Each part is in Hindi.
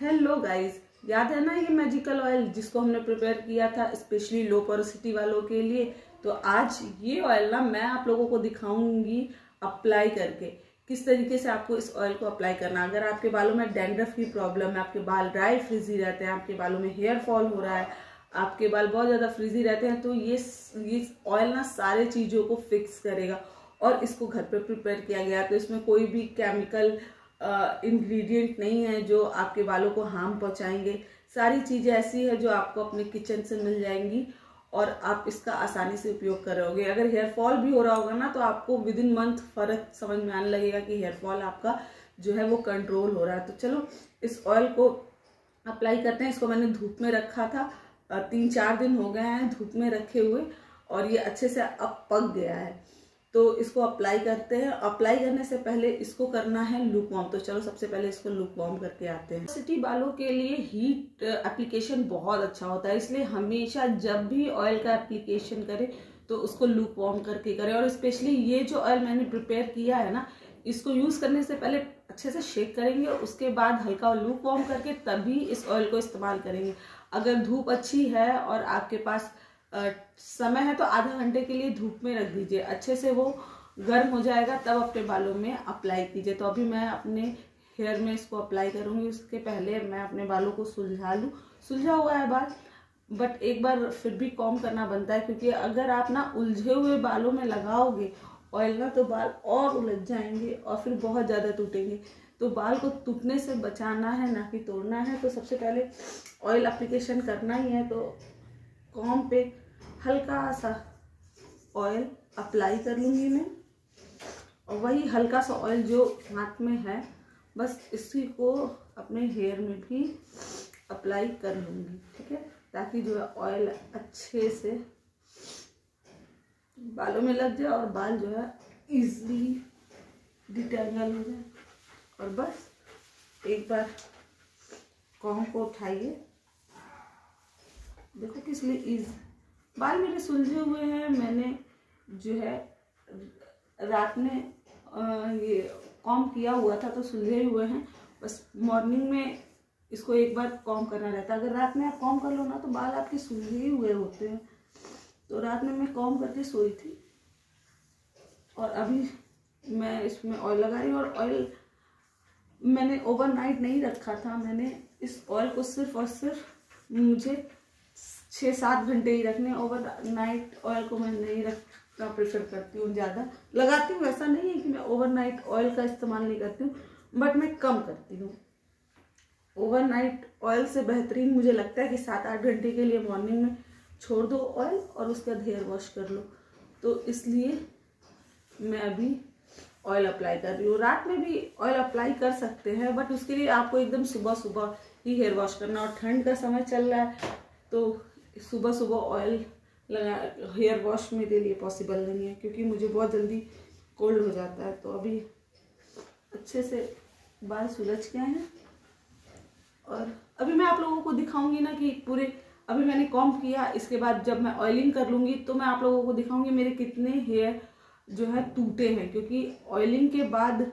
हेलो गाइस, याद है ना ये मैजिकल ऑयल जिसको हमने प्रिपेयर किया था स्पेशली लो पोरोसिटी वालों के लिए। तो आज ये ऑयल ना मैं आप लोगों को दिखाऊंगी अप्लाई करके किस तरीके से आपको इस ऑयल को अप्लाई करना। अगर आपके बालों में डैंड्रफ की प्रॉब्लम है, आपके बाल ड्राई फ्रिजी रहते हैं, आपके बालों में हेयर फॉल हो रहा है, आपके बाल बहुत ज़्यादा फ्रिजी रहते हैं, तो ये ऑयल ना सारे चीज़ों को फिक्स करेगा। और इसको घर पे प्रिपेयर किया गया, तो इसमें कोई भी केमिकल इंग्रेडिएंट नहीं है जो आपके बालों को हार्म पहुंचाएंगे। सारी चीज़ें ऐसी है जो आपको अपने किचन से मिल जाएंगी और आप इसका आसानी से उपयोग करोगे। अगर हेयर फॉल भी हो रहा होगा ना, तो आपको विद इन मंथ फर्क समझ में आने लगेगा कि हेयर फॉल आपका जो है वो कंट्रोल हो रहा है। तो चलो इस ऑयल को अप्लाई करते हैं। इसको मैंने धूप में रखा था, 3-4 दिन हो गए हैं धूप में रखे हुए, और ये अच्छे से अब पक गया है। तो इसको अप्लाई करते हैं। अप्लाई करने से पहले इसको करना है लूप वार्म। तो चलो सबसे पहले इसको लूप वार्म करके आते हैं। सिटी बालों के लिए हीट एप्लीकेशन बहुत अच्छा होता है, इसलिए हमेशा जब भी ऑयल का एप्लीकेशन करें तो उसको लूप वार्म करके करें। और स्पेशली ये जो ऑयल मैंने प्रिपेयर किया है ना, इसको यूज करने से पहले अच्छे से शेक करेंगे, उसके बाद हल्का लूप वार्म करके तभी इस ऑयल को इस्तेमाल करेंगे। अगर धूप अच्छी है और आपके पास समय है तो आधा घंटे के लिए धूप में रख दीजिए, अच्छे से वो गर्म हो जाएगा, तब अपने बालों में अप्लाई कीजिए। तो अभी मैं अपने हेयर में इसको अप्लाई करूंगी। उसके पहले मैं अपने बालों को सुलझा लूँ। सुलझा हुआ है बाल, बट एक बार फिर भी कॉम्ब करना बनता है, क्योंकि अगर आप ना उलझे हुए बालों में लगाओगे ऑयल ना, तो बाल और उलझ जाएंगे और फिर बहुत ज़्यादा टूटेंगे। तो बाल को टूटने से बचाना है, ना कि तोड़ना है। तो सबसे पहले ऑयल एप्लीकेशन करना ही है, तो कॉम्ब पे हल्का सा ऑयल अप्लाई कर लूँगी मैं, और वही हल्का सा ऑयल जो हाथ में है बस इसी को अपने हेयर में भी अप्लाई कर लूँगी, ठीक है, ताकि जो है ऑयल अच्छे से बालों में लग जाए और बाल जो है इजीली डिटेंगल हो जाए। और बस एक बार कॉम्ब को उठाइए, देखो किस लिए बाल मेरे सुलझे हुए हैं। मैंने जो है रात में ये कॉम्ब किया हुआ था तो सुलझे हुए हैं। बस मॉर्निंग में इसको एक बार कॉम्ब करना रहता है। अगर रात में आप कॉम्ब कर लो ना, तो बाल आपके सुलझे ही हुए होते हैं। तो रात में मैं कॉम्ब करके सोई थी और अभी मैं इसमें ऑयल लगा रही हूँ। और ऑयल मैंने ओवरनाइट नहीं रखा था, मैंने इस ऑयल को सिर्फ और सिर्फ मुझे 6-7 घंटे ही रखने। ओवरनाइट ऑयल को मैं नहीं रखना प्रेफर करती हूँ, ज़्यादा लगाती हूँ। ऐसा नहीं है कि मैं ओवरनाइट ऑयल का इस्तेमाल नहीं करती हूँ, बट मैं कम करती हूँ। ओवरनाइट ऑयल से बेहतरीन मुझे लगता है कि 7-8 घंटे के लिए मॉर्निंग में छोड़ दो ऑयल और उसके बाद हेयर वॉश कर लो। तो इसलिए मैं अभी ऑयल अप्लाई कर रही हूँ। रात में भी ऑयल अप्लाई कर सकते हैं, बट उसके लिए आपको एकदम सुबह सुबह ही हेयर वॉश करना। और ठंड का समय चल रहा है, तो सुबह सुबह ऑयल लगा हेयर वॉश मेरे लिए पॉसिबल नहीं है, क्योंकि मुझे बहुत जल्दी कोल्ड हो जाता है। तो अभी अच्छे से बाल सुलझ गए हैं और अभी मैं आप लोगों को दिखाऊंगी ना कि पूरे, अभी मैंने कॉम्ब किया, इसके बाद जब मैं ऑयलिंग कर लूँगी तो मैं आप लोगों को दिखाऊंगी मेरे कितने हेयर जो है टूटे हैं। क्योंकि ऑयलिंग के बाद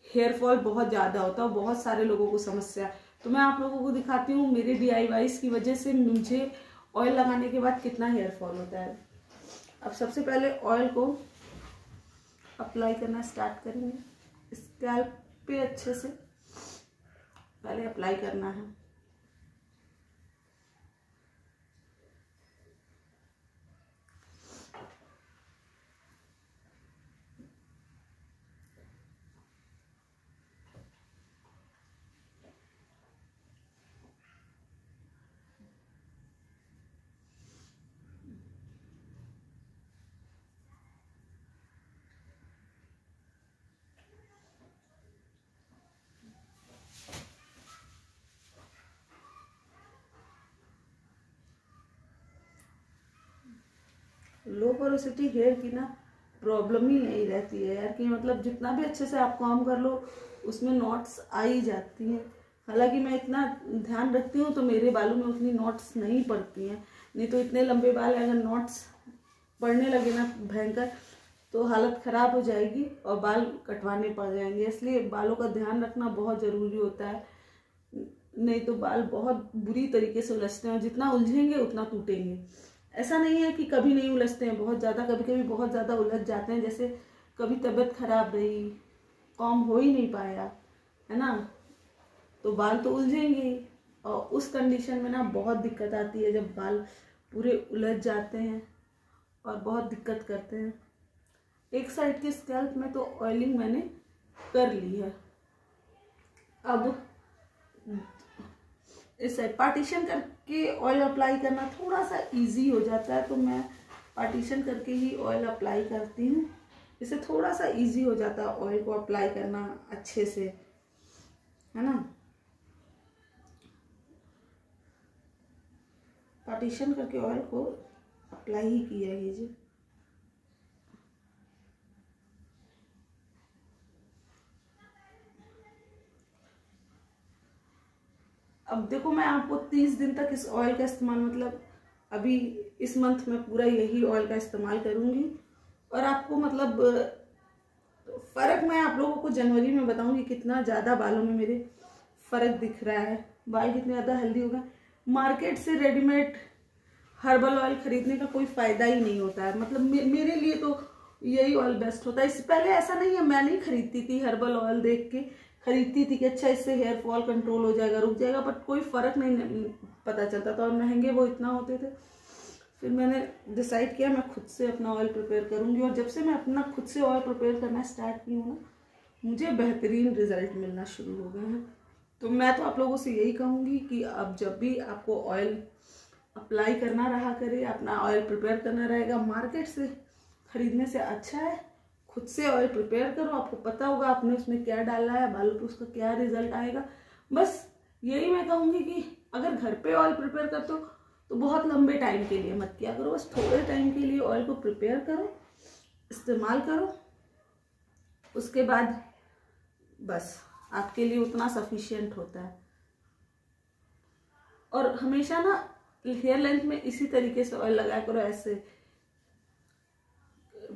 हेयर फॉल बहुत ज़्यादा होता है, बहुत सारे लोगों को समस्या है। तो मैं आप लोगों को दिखाती हूँ मेरे DIYs की वजह से मुझे ऑयल लगाने के बाद कितना हेयर फॉल होता है। अब सबसे पहले ऑयल को अप्लाई करना स्टार्ट करेंगे। स्कैल्प पे अच्छे से पहले अप्लाई करना है। लो पोरोसिटी हेयर की ना प्रॉब्लम ही नहीं रहती है यार, कि मतलब जितना भी अच्छे से आप काम कर लो उसमें नॉट्स आ ही जाती हैं। हालांकि मैं इतना ध्यान रखती हूँ तो मेरे बालों में उतनी नॉट्स नहीं पड़ती हैं, नहीं तो इतने लंबे बाल अगर नॉट्स पड़ने लगे ना भयंकर, तो हालत ख़राब हो जाएगी और बाल कटवाने पड़ जाएंगे। इसलिए बालों का ध्यान रखना बहुत ज़रूरी होता है। नहीं तो बाल बहुत बुरी तरीके से उलझते हैं, और जितना उलझेंगे उतना टूटेंगे। ऐसा नहीं है कि कभी नहीं उलझते हैं, बहुत ज़्यादा, कभी कभी बहुत ज़्यादा उलझ जाते हैं। जैसे कभी तबीयत खराब रही, कॉम हो ही नहीं पाया, है ना, तो बाल तो उलझेंगे ही। और उस कंडीशन में ना बहुत दिक्कत आती है जब बाल पूरे उलझ जाते हैं और बहुत दिक्कत करते हैं। एक साइड के स्कैल्प में तो ऑयलिंग मैंने कर ली है। अब इस पार्टीशन करके ऑयल अप्लाई करना थोड़ा सा इजी हो जाता है, तो मैं पार्टीशन करके ही ऑयल अप्लाई करती हूँ। इससे थोड़ा सा इजी हो जाता है ऑयल को अप्लाई करना अच्छे से, है ना। पार्टीशन करके ऑयल को अप्लाई ही किया कीजिए। अब देखो, मैं आपको 30 दिन तक इस ऑयल का इस्तेमाल, मतलब अभी इस मंथ में पूरा यही ऑयल का इस्तेमाल करूंगी, और आपको मतलब फ़र्क मैं आप लोगों को जनवरी में बताऊंगी कितना ज़्यादा बालों में मेरे फ़र्क दिख रहा है, बाल कितने ज़्यादा हेल्दी हो गए। मार्केट से रेडीमेड हर्बल ऑयल खरीदने का कोई फ़ायदा ही नहीं होता है, मतलब मेरे लिए तो यही ऑयल बेस्ट होता है। इससे पहले ऐसा नहीं है, मैं नहीं खरीदती थी हर्बल ऑयल, देख के खरीदती थी कि अच्छा इससे हेयर फॉल कंट्रोल हो जाएगा, रुक जाएगा, बट कोई फ़र्क नहीं पता चलता था, और महंगे वो इतना होते थे। फिर मैंने डिसाइड किया मैं खुद से अपना ऑयल प्रिपेयर करूँगी, और जब से मैं अपना खुद से ऑयल प्रिपेयर करना स्टार्ट की हूँ ना, मुझे बेहतरीन रिजल्ट मिलना शुरू हो गए हैं। तो मैं तो आप लोगों से यही कहूँगी कि अब जब भी आपको ऑयल अप्लाई करना रहा करे, अपना ऑयल प्रिपेयर करना रहेगा, मार्केट से खरीदने से अच्छा है खुद से ऑयल प्रिपेयर करो। आपको पता होगा आपने उसमें क्या डाला है, बालों पे उसका क्या रिजल्ट आएगा। बस यही मैं कहूँगी कि अगर घर पे ऑयल प्रिपेयर करते हो तो बहुत लंबे टाइम के लिए मत किया करो, बस थोड़े टाइम के लिए ऑयल को प्रिपेयर करो, इस्तेमाल करो, उसके बाद बस आपके लिए उतना सफिशिएंट होता है। और हमेशा ना हेयर लेंथ में इसी तरीके से ऑयल लगाया करो, ऐसे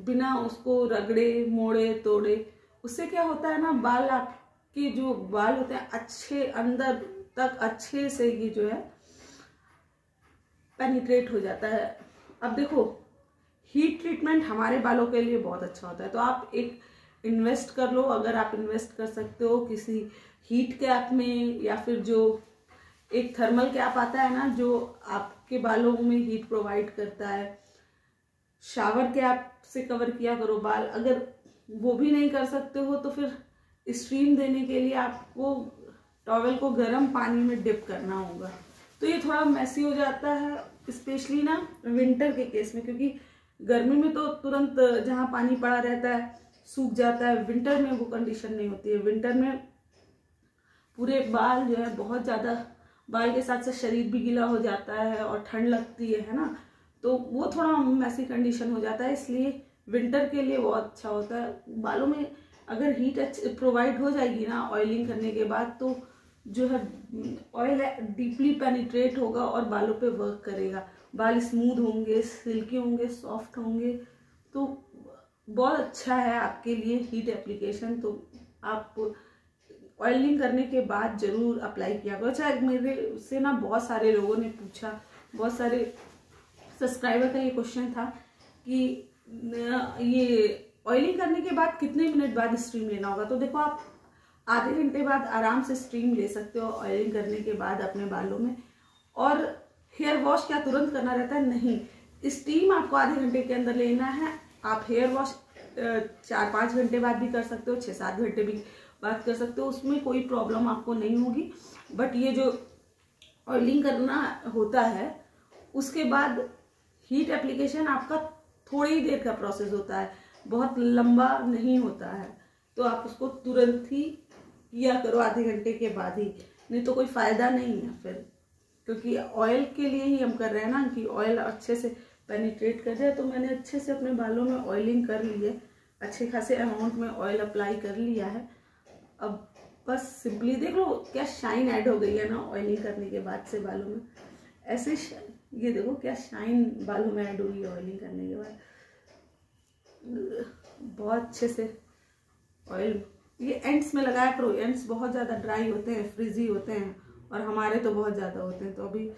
बिना उसको रगड़े मोड़े तोड़े। उससे क्या होता है ना, बाल आपके जो बाल होते हैं अच्छे अंदर तक अच्छे से ये जो है पेनिट्रेट हो जाता है। अब देखो, हीट ट्रीटमेंट हमारे बालों के लिए बहुत अच्छा होता है, तो आप एक इन्वेस्ट कर लो, अगर आप इन्वेस्ट कर सकते हो किसी हीट कैप में, या फिर जो एक थर्मल कैप आता है ना जो आपके बालों में हीट प्रोवाइड करता है, शावर कैप से कवर किया करो बाल। अगर वो भी नहीं कर सकते हो तो फिर स्टीम देने के लिए आपको टॉवेल को गर्म पानी में डिप करना होगा। तो ये थोड़ा मैसी हो जाता है, स्पेशली ना विंटर के केस में, क्योंकि गर्मी में तो तुरंत जहाँ पानी पड़ा रहता है सूख जाता है, विंटर में वो कंडीशन नहीं होती है। विंटर में पूरे बाल जो है बहुत ज़्यादा, बाल के साथ साथ शरीर भी गीला हो जाता है और ठंड लगती है ना, तो वो थोड़ा मैसी कंडीशन हो जाता है। इसलिए विंटर के लिए वो अच्छा होता है। बालों में अगर हीट प्रोवाइड हो जाएगी ना ऑयलिंग करने के बाद, तो जो है ऑयल डीपली पेनिट्रेट होगा और बालों पे वर्क करेगा, बाल स्मूथ होंगे, सिल्की होंगे, सॉफ्ट होंगे, तो बहुत अच्छा है आपके लिए हीट एप्लीकेशन। तो आप ऑयलिंग करने के बाद जरूर अप्लाई किया करो। अच्छा, मेरे से ना बहुत सारे लोगों ने पूछा, बहुत सारे सब्सक्राइबर का ये क्वेश्चन था कि ये ऑयलिंग करने के बाद कितने मिनट बाद स्टीम लेना होगा। तो देखो, आप आधे घंटे बाद आराम से स्टीम ले सकते हो ऑयलिंग करने के बाद अपने बालों में। और हेयर वॉश क्या तुरंत करना रहता है? नहीं, स्टीम आपको आधे घंटे के अंदर लेना है। आप हेयर वॉश 4-5 घंटे बाद भी कर सकते हो, 6-7 घंटे भी बात कर सकते हो, उसमें कोई प्रॉब्लम आपको नहीं होगी। बट ये जो ऑयलिंग करना होता है उसके बाद हीट एप्लीकेशन आपका थोड़ी ही देर का प्रोसेस होता है, बहुत लंबा नहीं होता है। तो आप उसको तुरंत ही किया करो, आधे घंटे के बाद ही, नहीं तो कोई फायदा नहीं है फिर, क्योंकि ऑयल के लिए ही हम कर रहे हैं ना कि ऑयल अच्छे से पेनिट्रेट कर जाए। तो मैंने अच्छे से अपने बालों में ऑयलिंग कर ली है, अच्छे खासे अमाउंट में ऑयल अप्लाई कर लिया है। अब बस सिंपली देख लो क्या शाइन ऐड हो गई है ना ऑयलिंग करने के बाद से बालों में। ऐसे ये देखो क्या शाइन बालों में ऐड हुई है ऑयलिंग करने के बाद, बहुत अच्छे से ऑयल। ये एंड्स में लगाया करो, एंड्स बहुत ज़्यादा ड्राई होते हैं, फ्रिजी होते हैं, और हमारे तो बहुत ज़्यादा होते हैं। तो अभी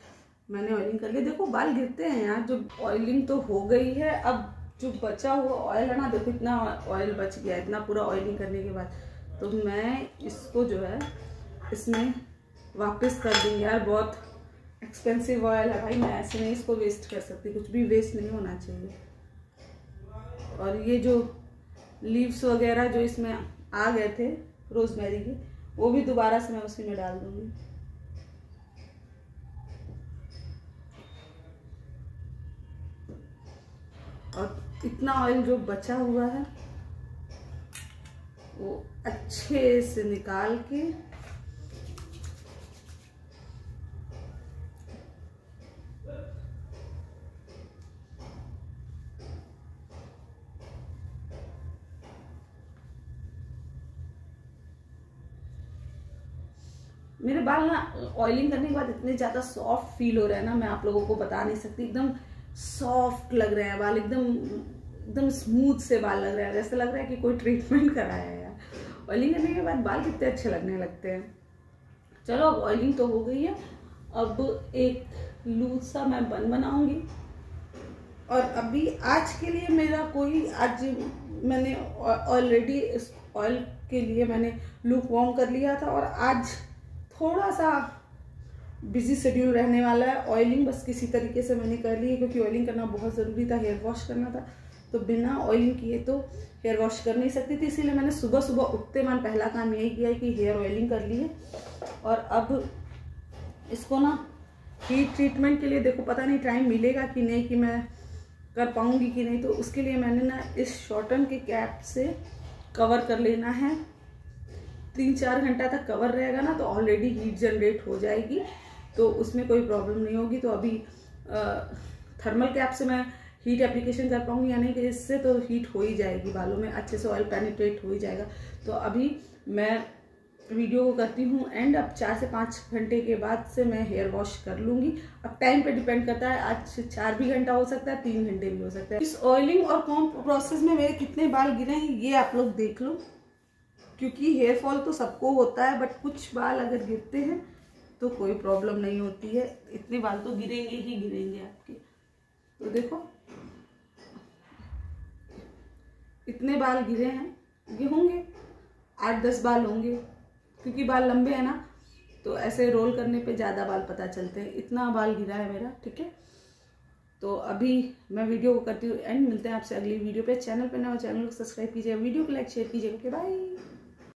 मैंने ऑयलिंग कर लिया। देखो बाल गिरते हैं यार। जो ऑयलिंग तो हो गई है, अब जो बचा हुआ ऑयल है ना, देखो इतना ऑयल बच गया इतना पूरा ऑयलिंग करने के बाद। तो मैं इसको जो है इसमें वापस कर दूँगी। यार बहुत एक्सपेंसिव ऑयल है भाई, मैं ऐसे नहीं इसको वेस्ट कर सकती, कुछ भी वेस्ट नहीं होना चाहिए। और ये जो लीव्स वगैरह जो इसमें आ गए थे रोजमेरी के, वो भी दोबारा से मैं उसी में डाल दूंगी। और इतना ऑयल जो बचा हुआ है वो अच्छे से निकाल के मेरे बाल ना ऑयलिंग करने के बाद इतने ज़्यादा सॉफ्ट फील हो रहे हैं ना, मैं आप लोगों को बता नहीं सकती। एकदम सॉफ्ट लग रहे हैं बाल, एकदम स्मूथ से बाल लग रहे हैं, ऐसा लग रहा है कि कोई ट्रीटमेंट कराया है यार। ऑयलिंग करने के बाद बाल कितने अच्छे लगने लगते हैं। चलो अब ऑयलिंग तो हो गई है, अब एक लूज सा मैं बन बनाऊंगी। और अभी आज के लिए मेरा कोई, आज मैंने ऑलरेडी इस ऑयल के लिए मैंने लुक वार्म कर लिया था, और आज थोड़ा सा बिजी शेड्यूल रहने वाला है। ऑयलिंग बस किसी तरीके से मैंने कर ली है, क्योंकि ऑयलिंग करना बहुत ज़रूरी था, हेयर वॉश करना था। तो बिना ऑयलिंग किए तो हेयर वॉश कर नहीं सकती थी, इसीलिए मैंने सुबह सुबह उठते मन पहला काम यही किया है कि हेयर ऑयलिंग कर ली है। और अब इसको ना हीट ट्रीटमेंट के लिए, देखो पता नहीं टाइम मिलेगा कि नहीं, कि मैं कर पाऊँगी कि नहीं, तो उसके लिए मैंने ना इस शॉर्टन के कैप से कवर कर लेना है। 3-4 घंटा तक कवर रहेगा ना, तो ऑलरेडी हीट जनरेट हो जाएगी, तो उसमें कोई प्रॉब्लम नहीं होगी। तो अभी थर्मल कैप से मैं हीट एप्लीकेशन कर पाऊंगी या नहीं, कि इससे तो हीट हो ही जाएगी बालों में, अच्छे से ऑयल पेनिट्रेट हो ही जाएगा। तो अभी मैं वीडियो को करती हूँ एंड। अब 4 से 5 घंटे के बाद से मैं हेयर वॉश कर लूँगी। अब टाइम पे डिपेंड करता है, आज 4 भी घंटा हो सकता है, 3 घंटे भी हो सकता है। इस ऑयलिंग और कॉम्ब प्रोसेस में मेरे कितने बाल गिरे हैं ये आप लोग देख लो, क्योंकि हेयर फॉल तो सबको होता है, बट कुछ बाल अगर गिरते हैं तो कोई प्रॉब्लम नहीं होती है। इतने बाल तो गिरेंगे ही गिरेंगे आपके। तो देखो इतने बाल गिरे हैं, ये होंगे 8-10 बाल होंगे, क्योंकि बाल लंबे हैं ना, तो ऐसे रोल करने पे ज़्यादा बाल पता चलते हैं। इतना बाल गिरा है मेरा, ठीक है। तो अभी मैं वीडियो को करती हूँ एंड, मिलते हैं आपसे अगली वीडियो पे। चैनल पे ना हो चैनल को सब्सक्राइब कीजिएगा, वीडियो को लाइक शेयर कीजिएगा। Okay bye.